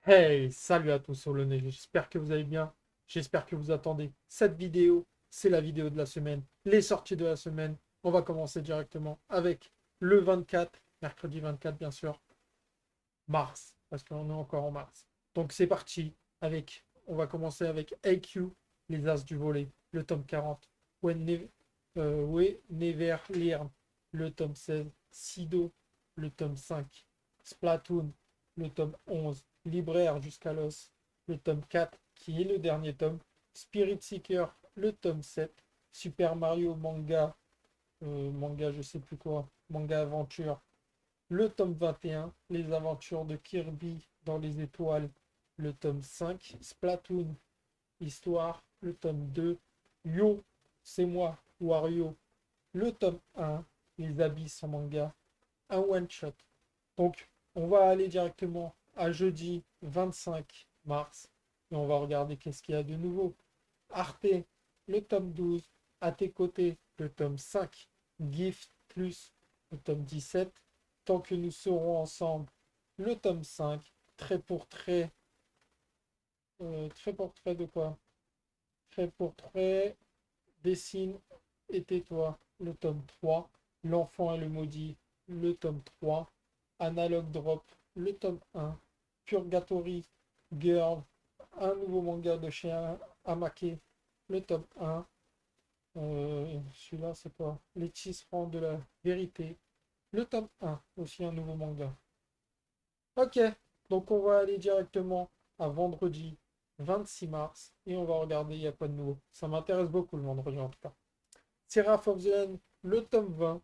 Hey, salut à tous sur le nez, j'espère que vous allez bien, j'espère que vous attendez cette vidéo, c'est la vidéo de la semaine, les sorties de la semaine. On va commencer directement avec le 24, mercredi 24 bien sûr, mars, parce qu'on est encore en mars. Donc c'est parti, on va commencer avec AQ, les As du volet, le tome 40, We Never Learn, le tome 16, Sido, le tome 5, Splatoon, le tome 11, Libraire jusqu'à l'os, le tome 4, qui est le dernier tome, Spirit Seeker, le tome 7, Super Mario manga je sais plus quoi, manga aventure, le tome 21, Les aventures de Kirby dans les étoiles, le tome 5, Splatoon, Histoire, le tome 2, Yo, c'est moi, Wario, le tome 1, Les abysses en manga, un one-shot. Donc, on va aller directement à jeudi 25 mars et on va regarder qu'est-ce qu'il y a de nouveau. Arte, le tome 12, à tes côtés, le tome 5, Gift plus, le tome 17, Tant que nous serons ensemble, le tome 5, Trait pour trait, trait pour trait de quoi? Trait pour trait, Dessine et tais-toi, le tome 3, L'enfant et le maudit, le tome 3, Analog Drop, le tome 1, Purgatory Girl, un nouveau manga de chez Amake, le tome 1. Celui-là, c'est quoi? Les tisserands de la vérité. Le tome 1, aussi un nouveau manga. Ok, donc on va aller directement à vendredi 26 mars et on va regarder il y a quoi de nouveau. Ça m'intéresse beaucoup le vendredi en tout cas. Seraph of the End, le tome 20.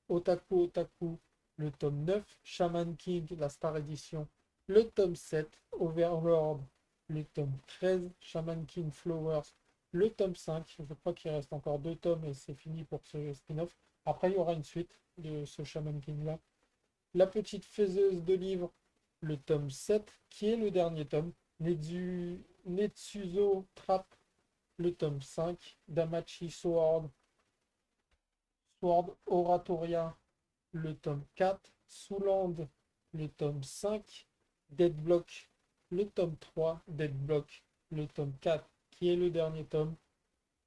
Otaku Otaku, le tome 9. Shaman King, la Star Edition, le tome 7. Overlord, le tome 13. Shaman King Flowers, le tome 5. Je crois qu'il reste encore deux tomes et c'est fini pour ce spin-off. Après, il y aura une suite de ce Shaman King-là. La petite faiseuse de livres, le tome 7, qui est le dernier tome. Netsuzo Trap, le tome 5. Damachi Sword Oratoria, le tome 4. Souland, le tome 5. Deadblock, le tome 3. Deadblock, le tome 4, qui est le dernier tome.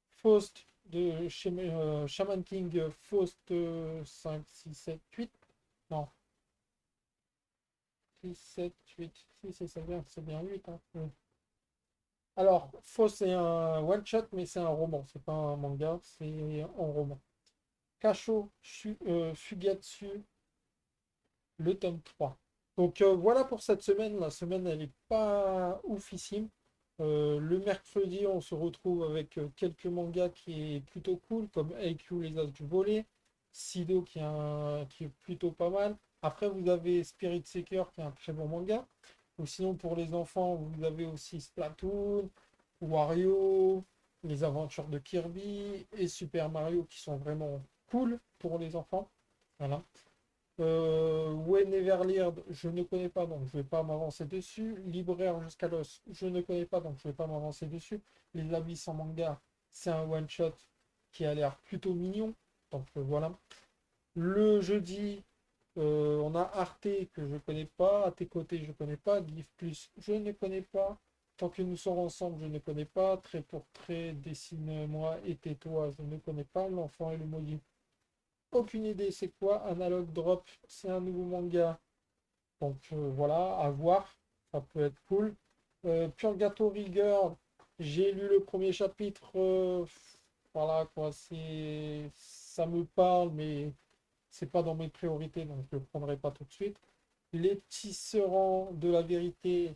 Faust de Shaman King, Faust 5, 6, 7, 8. Non, 6, 7, 8. Si, c'est bien 8. Hein. Oui. Alors, Faust, c'est un one-shot, mais c'est un roman. C'est pas un manga, c'est un roman. Kasho Fugatsu, le tome 3. Donc voilà pour cette semaine. La semaine, elle n'est pas oufissime. Le mercredi, on se retrouve avec quelques mangas qui est plutôt cool, comme AQ, les As du volet, Sido qui est plutôt pas mal. Après, vous avez Spirit Seeker qui est un très bon manga. Ou sinon, pour les enfants, vous avez aussi Splatoon, Wario, les aventures de Kirby et Super Mario qui sont vraiment cool pour les enfants. Voilà. Way Neverland, je ne connais pas, donc je ne vais pas m'avancer dessus. Libraire jusqu'à l'os, je ne connais pas, donc je ne vais pas m'avancer dessus. Les Abysses en manga, c'est un one-shot qui a l'air plutôt mignon. Donc voilà. Le jeudi, on a Arte que je ne connais pas. À tes côtés, je ne connais pas. Give Plus, je ne connais pas. Tant que nous sommes ensemble, je ne connais pas. Trait pour trait, dessine-moi et tais-toi, je ne connais pas. L'enfant et le maudit, aucune idée c'est quoi. Analog Drop, c'est un nouveau manga. Donc voilà, à voir. Ça peut être cool. Purgatory Girl, j'ai lu le premier chapitre. Voilà quoi, ça me parle, mais c'est pas dans mes priorités, donc je le prendrai pas tout de suite. Les tisserands de la vérité,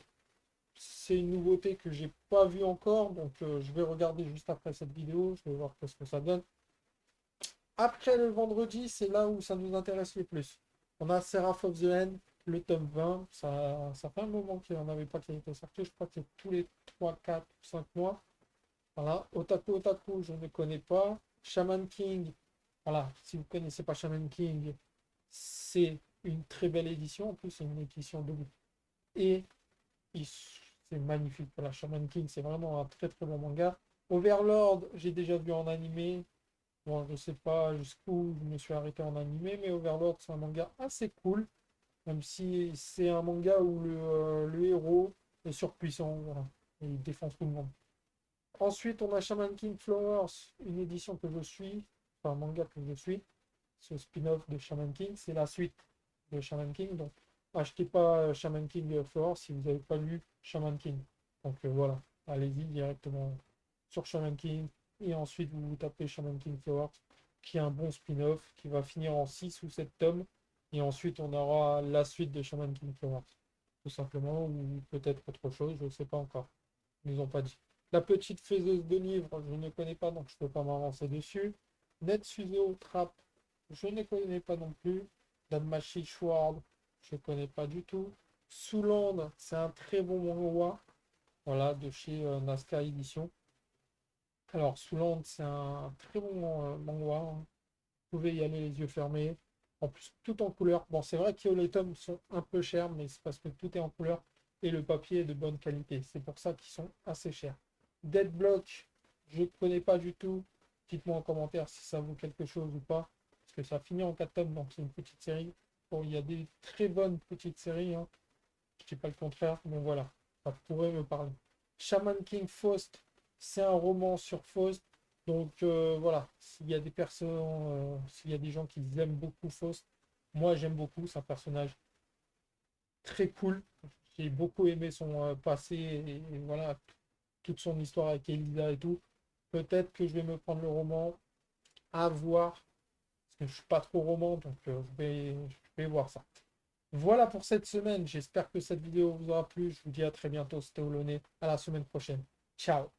c'est une nouveauté que j'ai pas vue encore, donc je vais regarder juste après cette vidéo. Je vais voir ce que ça donne. Après le vendredi, c'est là où ça nous intéresse le plus. On a Seraph of the End, le tome 20. Ça fait un moment qu'il n'y en avait pas qui a été sorti. Je crois que c'est tous les 3, 4, 5 mois. Voilà. Otaku Otaku, je ne connais pas. Shaman King, voilà. Si vous ne connaissez pas Shaman King, c'est une très belle édition. En plus, c'est une édition double. Et c'est magnifique. Voilà, Shaman King, c'est vraiment un très très bon manga. Overlord, j'ai déjà vu en animé. Bon, je sais pas jusqu'où je me suis arrêté en animé, mais Overlord, c'est un manga assez cool, même si c'est un manga où le héros est surpuissant, voilà. Et il défonce tout le monde. Ensuite, on a Shaman King Flowers, une édition que je suis, enfin un manga que je suis, ce spin-off de Shaman King, c'est la suite de Shaman King. Donc, achetez pas Shaman King Flowers si vous n'avez pas lu Shaman King. Donc voilà, allez-y directement sur Shaman King et ensuite vous tapez Shaman King Flowers, qui est un bon spin-off qui va finir en 6 ou 7 tomes. Et ensuite, on aura la suite de Shaman King Flowers, tout simplement, ou peut-être autre chose, je ne sais pas encore. Ils nous ont pas dit. La petite faiseuse de livres, je ne connais pas, donc je ne peux pas m'avancer dessus. Netsuzo Trap, je ne connais pas non plus. Danmachi Sword, je ne connais pas du tout. Souland, c'est un très bon manga, voilà, de chez Nazca Édition. Alors, Souland, c'est un très bon manga, hein. Vous pouvez y aller les yeux fermés. En plus, tout en couleur. Bon, c'est vrai que les tomes sont un peu chers, mais c'est parce que tout est en couleur et le papier est de bonne qualité. C'est pour ça qu'ils sont assez chers. Deadblock, je ne connais pas du tout. Dites-moi en commentaire si ça vaut quelque chose ou pas. Parce que ça finit en 4 tomes, donc c'est une petite série. Bon, il y a des très bonnes petites séries, hein. Je ne dis pas le contraire, mais voilà, ça pourrait me parler. Shaman King Faust, c'est un roman sur Faust. Donc voilà, s'il y a des personnes, s'il y a des gens qui aiment beaucoup Faust, moi j'aime beaucoup, c'est un personnage très cool. J'ai beaucoup aimé son passé et voilà, toute son histoire avec Elisa et tout. Peut-être que je vais me prendre le roman à voir, parce que je suis pas trop roman, donc je vais voir ça. Voilà pour cette semaine. J'espère que cette vidéo vous aura plu. Je vous dis à très bientôt. C'était Olonné. À la semaine prochaine. Ciao.